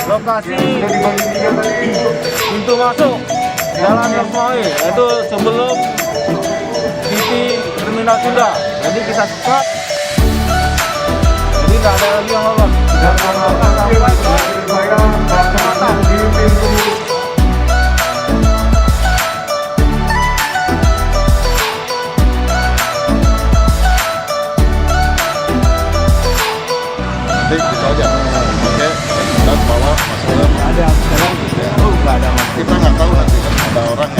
lokasi pintu masuk Jalan Losmawi, yaitu sebelum TV Terminal Sunda. Jadi kita stop. Jadi nggak ada lagi yang lolos. Dan sampai nanti gitu aja. Oke, dan bawa masalah ada sekarang nggak ada mas. kita nggak tahu nanti kan ada orang